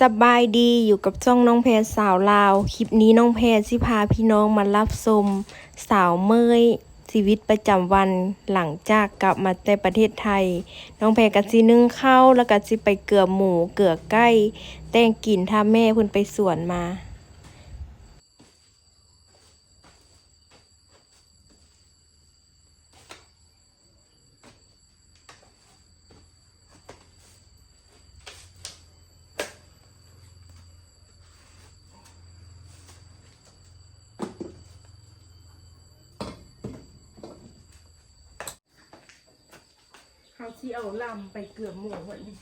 สบายดีอยู่กับช่องน้องแพรสาวลาวคลิปนี้น้องแพรสิพาพี่น้องมารับชมสาวเมยชีวิตประจำวันหลังจากกลับมาแต่ประเทศไทยน้องแพรก็สินึ่งข้าวแล้วก็สิไปเกลือหมูเกลือไก่แต่งกินถ้าแม่เพิ่นไปสวนมาเขาสิเอาลำไปเกลือหมูวันนี้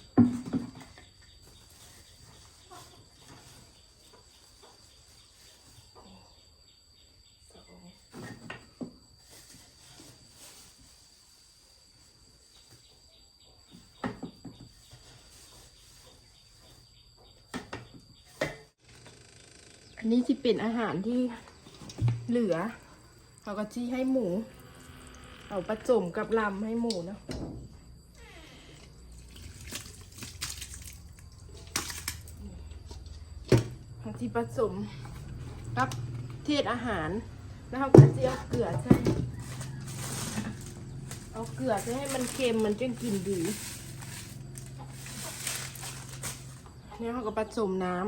อันนี้ที่เป็นอาหารที่เหลือเขาก็จี้ให้หมูเอาผสมกับลำให้หมูเนาะเขาที่ผสมกับเทศอาหารแล้วเขาก็จะเอาเกลือใส่เอาเกลือให้มันเค็มมันจึงกินดีเนี่ยเขาก็ผสมน้ำ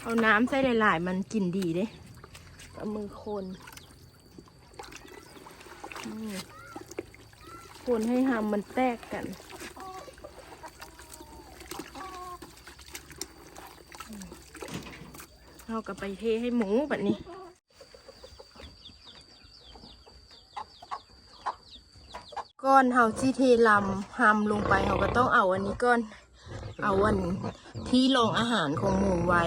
เอาน้ำใส่หลายๆมันกินดีเด้เอามือคนคนให้หำมันแตกกันเอากลับไปเทให้หมูแบบนี้ก้อนเฮาที่เทลำหำลงไปเฮาก็ต้องเอาอันนี้ก้อนเอาอันที่รองอาหารของหมูไว้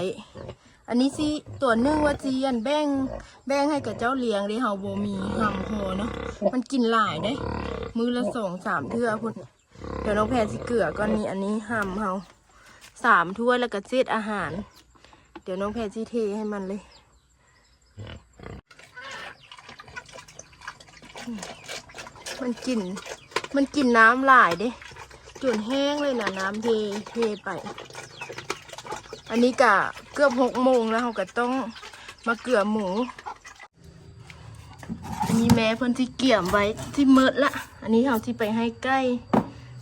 อันนี้สิตัวนึ่งว่าจีอันแบ่งให้กับเจ้าเลี้ยงได้เฮาโบมีหำพอเนาะมันกินหลายได้มือละ2-3 เทื่อพุ่นเดี๋ยวน้องแพรสิเกลือก้อนนี้อันนี้หำเฮา3 ถ้วยแล้วก็เจ็ดอาหารเดี๋ยวน้องแพรสิเทให้มันเลยมันกินน้ำหลายเด้จนแห้งเลยนะน้ำเทไปอันนี้กะเกือบ6 โมงแล้วเราก็ต้องมาเกลือหมูอันนี้แม่เพิ่นที่เกี่ยมไว้ที่เมิดละอันนี้เราที่ไปให้ใกล้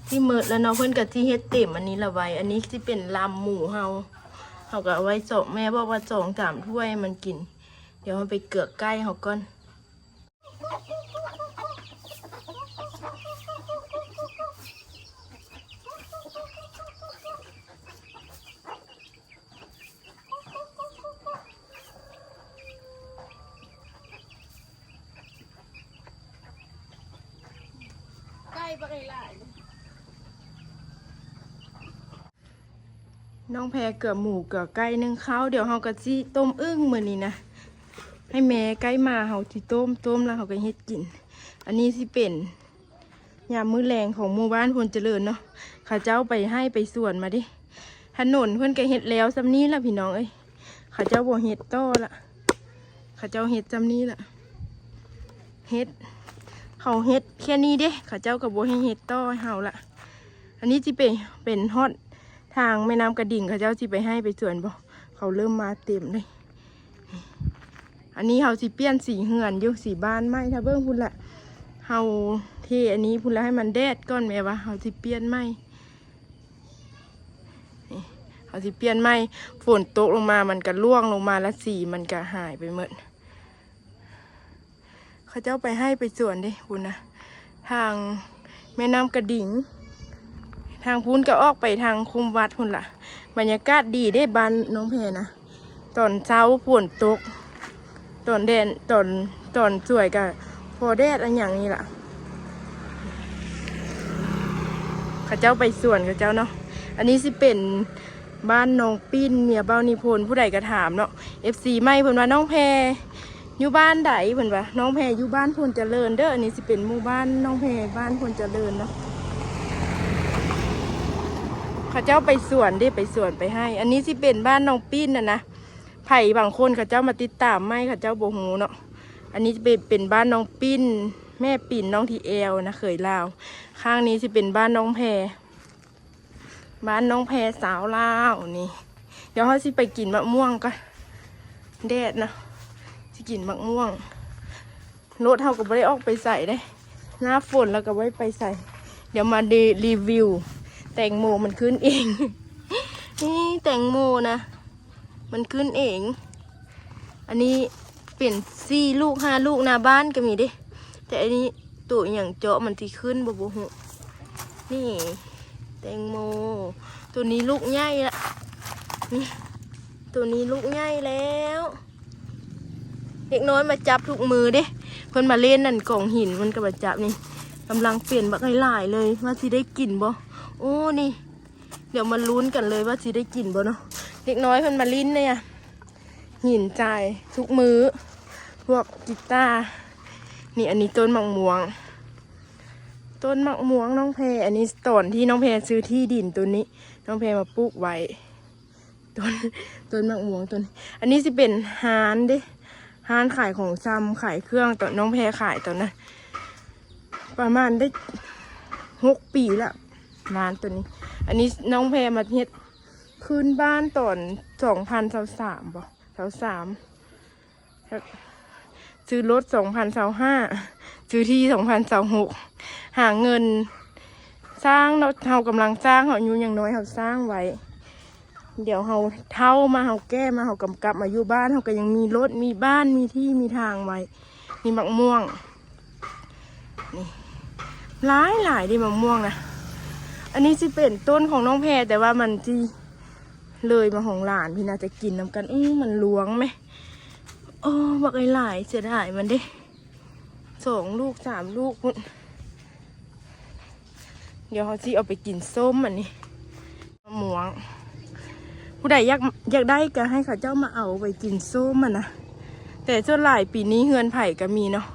ที่เมิดแล้วเนาะเพิ่นกับที่เฮ็ดเต็มอันนี้ละไว้อันนี้ที่เป็นลำหมูเราก็เอาไว้จบแม่บอกว่า2-3 ถ้วยมันกินเดี๋ยวมันไปเกลือใกล้เขาก่อนน้องแพรเกลือหมูเกลือไก่นึ่งข้าวเดี๋ยวเราก็สิต้มอึ้งมื้อนี้นะให้แม่ไก่มาเราสิต้มแล้วเขาก็เฮ็ดกินอันนี้สิเป็นยามมื้อแรงของหมู่บ้านพลเจริญเนาะข้าเจ้าไปให้ไปสวนมาดิถนนเพิ่นก็เฮ็ดแล้วซำนี้ล่ะพี่น้องเอ้ยข้าเจ้าบ่เฮ็ดต่อละข้าเจ้าเฮ็ดซำนี้ล่ะเฮ็ดเขาเฮ็ดแค่นี้เด้ข้าเจ้าก็บ่ให้เฮ็ดต่อให้เฮาละอันนี้สิเป็นฮอดทางแม่น้ำกระดิ่งเขาเจ้าสิไปให้ไปสวนบ่เขาเริ่มมาเต็มเลยอันนี้เขาสิเปลี่ยนสีเหือนอยู่สีบ้านไม้ถ้าเบิ่งพุ่นละเขาเทอันนี้พุ่นละให้มันแดดก่อนแม่ว่าเขาสิเปลี่ยนไม้เขาสิเปลี่ยนไม้ฝนตกลงมามันก็ร่วงลงมาแล้วสีมันก็หายไปหมดเขาเจ้าไปให้ไปสวนดิพุ่นนะทางแม่น้ำกระดิ่งทางพุ้นก็ออกไปทางคุมวัดพุ่นล่ะบรรยากาศดีได้บ้านน้องแพรนะตอนเช้าฝนตกตอนแดดตอนสวยก็พอแดดอะไรอย่างนี้ล่ะข้าเจ้าไปสวนข้าเจ้าเนาะอันนี้สิเป็นบ้านน้องปิ้นเมียเบ้านิพนธ์ผู้ใดก็ถามเนาะ FC ไม่เพิ่นว่าน้องแพรอยู่บ้านใดเพิ่นว่าน้องแพรอยู่บ้านพลเจริญเด้ออันนี้สิเป็นหมู่บ้านน้องแพรบ้านพลเจริญเนาะ ข้าเจ้าไปสวนได้ไปสวนไปให้อันนี้สิเป็นบ้านน้องปิ้นนะ ไผ่บางคนเขาเจ้ามาติดตามไม่เขาเจ้าโบหูเนาะอันนี้จะเป็นบ้านน้องปิ้นแม่ปิ่นน้องทีเอลนะเคยลาวข้างนี้จะเป็นบ้านน้องแพรบ้านน้องแพรสาวลาวนี่เดี๋ยวเขาสิไปกินมะม่วงก็แดดนะสิกินมะม่วงรถเขาก็ไม่ได้ออกไปใส่ได้หน้าฝนแล้วก็ไว้ไปใส่เดี๋ยวมารีวิวแตงโมมันขึ้นเอง นี่แตงโมนะมันขึ้นเองอันนี้เปลี่ยน4 ลูก5 ลูกหน้าบ้านก็มีดิแต่อันนี้ตัวอย่างเจาะมันที่ขึ้นบ่บ่หูนี่แตงโมตัวนี้ลูกใหญ่ละนี่ตัวนี้ลูกใหญ่แล้วเด็กน้อยมาจับทุกมือเด้เพิ่นมาเล่นนั่นกล่องหินมันก็มาจับนี่กำลังเปลี่ยนบักหลายเลยว่าสิได้กินบ่โอ้นี่เดี๋ยวมาลุ้นกันเลยว่าสิได้กินบ่เนาะเด็กน้อยเพิ่นมาลิ้นเนี่ยหินใจทุกมือพวกกีตาร์นี่อันนี้ต้นมะม่วงน้องแพรอันนี้ตอนที่น้องแพรซื้อที่ดินตัวนี้น้องแพรมาปลูกไว้ต้นมะม่วงต้นอันนี้สิเป็นร้านเด้ร้านขายของชำขายเครื่องตอนน้องแพรขายตอนนั้นประมาณได้6 ปีละร้านตัวนี้อันนี้น้องแพรมาเฮ็ดคืนบ้านตอน2023บ่23ซื้อรถ2025ซื้อที่2026หาเงินสร้างเรากำลังสร้างเขาอยู่อย่างน้อยเขาสร้างไว้เดี๋ยวเขาเท่ามาเขาแก้มาเขากำกับมาอยู่บ้านเขาก็ยังมีรถมีบ้านมีที่มีทางไว้มีมะม่วงนี่หลายดิมะม่วงนะอันนี้สิเป็นต้นของน้องแพรแต่ว่ามันที่เลยมาของหลานพี่น่าจะกินน้ำกันมันล้วงไหมโอ้บักหลายเสียดายมันดิ2 ลูก3 ลูกเดี๋ยวเขาสิเอาไปกินส้มอันนี้มะม่วงผู้ใดอยากได้ก็ให้เขาเจ้ามาเอาไปกินส้มนะแต่ส่วนหลายปีนี้เฮือนไผ่ก็มีเนาะ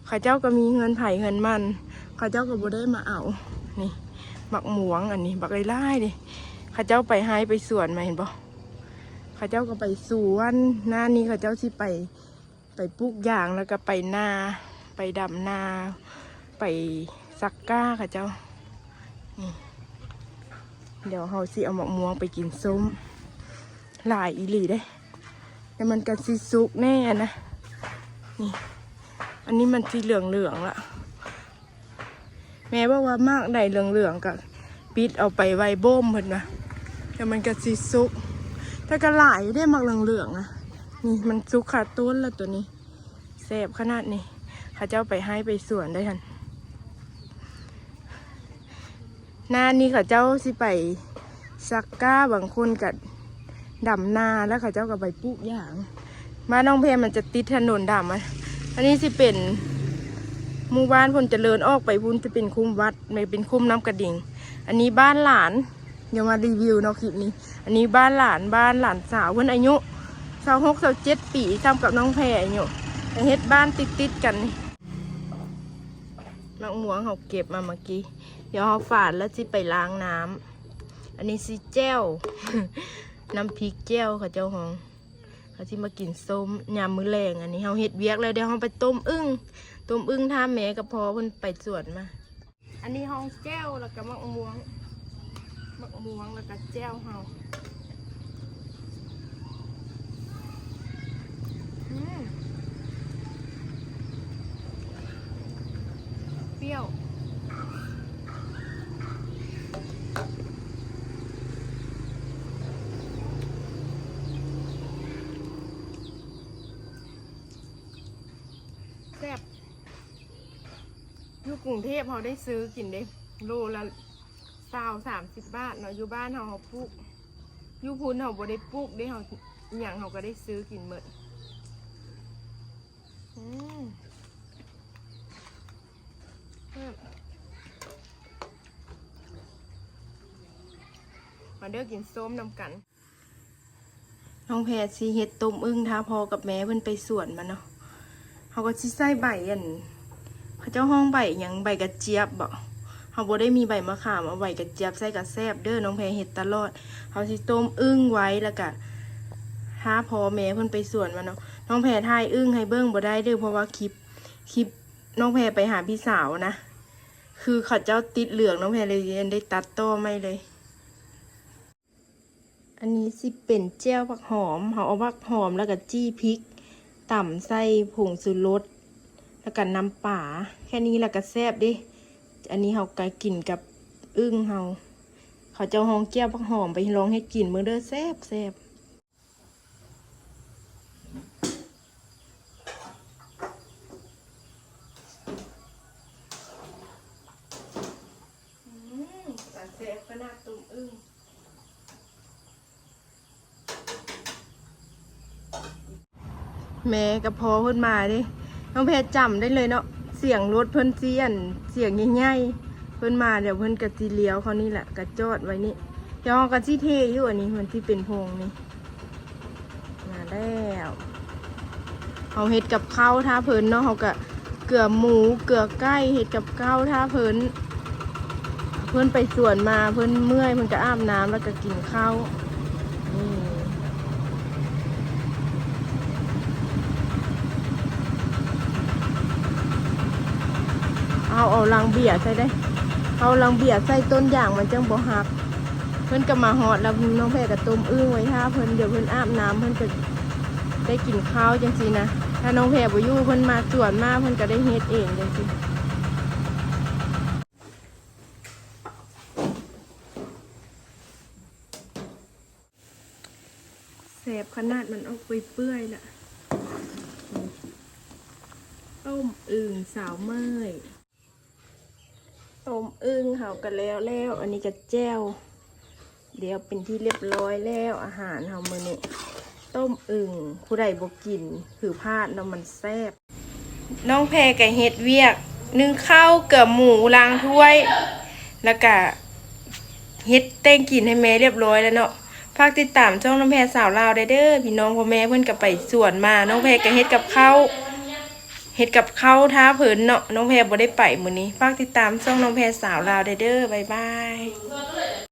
เขาเจ้าก็มีเฮือนไผ่เฮือนมันเขาเจ้าก็บ่ได้มาเอานี่บักม่วงอันนี้บักไล่ดิเขาเจ้าไปให้ไปสวนมาเห็นปะเขาเจ้าก็ไปสวนหน้านี้เขาเจ้าสิไปปลูกยางแล้วก็ไปนาไปดำนาไปซักก้าเขาเจ้านี่เดี๋ยวเขาสิเอาหมกม่วงไปกินส้มหลายอีหลีได้แต่มันกันสิสุกแน่นะนี่อันนี้มันสีเหลืองละแม้ว่ามากใดเหลืองกับปิดเอาไปไว้บ่มเพิ่นนะแต่มันกันสิสุกถ้าก็หลายได้มักเหลืองนะนี่มันสุกขาดต้นแล้วตัวนี้แซ่บขนาดนี้ข้าเจ้าไปให้ไปสวนได้ทันหน้านี้ข้าเจ้าสิไปซักก้าบางคนกับดำนาแล้วข้าเจ้าก็ไปปลูกยางบ้านน้องแพรมันจะติดถนนดำอันนี้สิเป็นหมู่บ้านพลเจริญออกไปพุ่นจะเป็นคุ้มวัดไม่เป็นคุ้มน้ำกระดิ่งอันนี้บ้านหลานเดี๋ยวมารีวิวเนาะคลิปนี้อันนี้บ้านหลานสาวเพิ่นอายุ26-27 ปีทำกับน้องแพรอายุเฮ็ดบ้านติดกันนี่มะม่วงเขาเก็บมาเมื่อกี้เดี๋ยวเขาฝาดแล้วสิไปล้างน้ำอันนี้สิแจ้ว น้ำพริกแจ้วค่ะเจ้าของเขาที่มากินส้มยามมื้อแรงอันนี้เขาเฮ็ดเวียกแล้วเดี๋ยวเขาไปต้มอึ่งท่าแม่กับพอเพิ่นไปสวนมาอันนี้เขาแจ้วแล้วก็มะม่วงแล้วก็แจ้วเขาเปรี้ยวแซ่บอยู่กรุงเทพเขาได้ซื้อกินได้โลละ20-30 บาทเนาะอยู่บ้านเขาปลูกอยู่พูนเขาบ่ได้ปลูกได้เขาอย่างเขาก็ได้ซื้อกินหมดมาเด้อกินส้มนำกันน้องแพรสิเฮ็ดต้มอึ่งท้าพอกับแม่เพิ่นไปสวนมาเนาะเขาก็สิใส่ใบเขาเจ้าห้องใบหยังใบกระเจี๊ยบบ่เขาบ่ได้มีใบมะขามเอาใบกระเจี๊ยบใส่กระแซบเด้อน้องแพรเฮ็ดตลอดเขาสิต้มอึ่งไว้แล้วก็ห ถ้าพอแม่เพิ่นไปสวนมาเนาะน้องแพรถ่ายอึ้งให้เบิ้งบ่ได้เด้อเพราะว่าคลิปน้องแพรไปหาพี่สาวนะคือเขาเจ้าติดเหลืองน้องแพรเลยได้ตัดต่อไม่เลย อันนี้สิเป็นแจ่วผักหอมเขาเอาผักหอมแล้วก็จี้พริกต่ำใส่ผงชูรสแล้วก็น้ำป่าแค่นี้แล้วก็แซ่บดิอันนี้เขาก็กินกับอึ้งเขาจะห้องแจ่วผักหอมไปลองให้กินเมื่อเด้อแซ่บแซ่บขนาดตุ่มอึ้งแม่กับพอเพิ่นมาดิน้องแพรจำได้เลยเนาะเสียงรถเพิ่นเสียงใหญ่ๆเพิ่นมาเดี๋ยวเพิ่นกะจีเลี้ยวเขานี่แหละกะจอดไว้นี่เดี๋ยวกะจีเทอยู่อันนี้มันที่เป็นพงนี่มาแล้วเอาเห็ดกับข้าวท่าเพิ่นเนาะเขากะเกลือหมูเกลือไก่เห็ดกับข้าวท่าเพิ่นไปสวนมาเพิ่นเมื่อยเพิ่นก็อาบน้ำแล้วก็กินข้าวนี่เอาลังเบียร์ใส่ได้เอาลังเบียร์ใส่ต้นอย่างมันจังบ่หักเพิ่นก็มาฮอดแล้วน้องแพรก็ต้มอึ้งไว้ท่าเพิ่นเดี๋ยวเพิ่นอาบน้ำเพิ่นก็ได้กินข้าวจังซี่นะถ้าน้องแพรบ่อยู่เพิ่นมาสวนมาเพิ่นก็ได้เฮ็ดเองจังซี่แซ่บขนาดมันออกไปเปื่อยๆล่ะต้มอึ่งสาวเมยต้มอึ่งเฮากันแล้วอันนี้ก็แจ่วเดี๋ยวเป็นที่เรียบร้อยแล้วอาหารเฮามื้อนี้ต้มอึ่งผู้ใดบ่กินคือพลาดเนาะมันแซ่บน้องแพรก็เฮ็ดเวียกนึ่งข้าวเกลือหมูล้างถ้วยแล้วก็เฮ็ดแต้งกินให้แม่เรียบร้อยแล้วเนาะฝากติดตามช่องน้องแพรสาวลาวได้เด้อพี่น้องพ่อแม่เพิ่นก็ไปสวนมาน้องแพรก็เฮ็ดกับข้าวท้าเพิ่นเนาะน้องแพรบ่ได้ไปมื้อนี้ฝากติดตามช่องน้องแพรสาวลาวได้เด้อบ๊ายบาย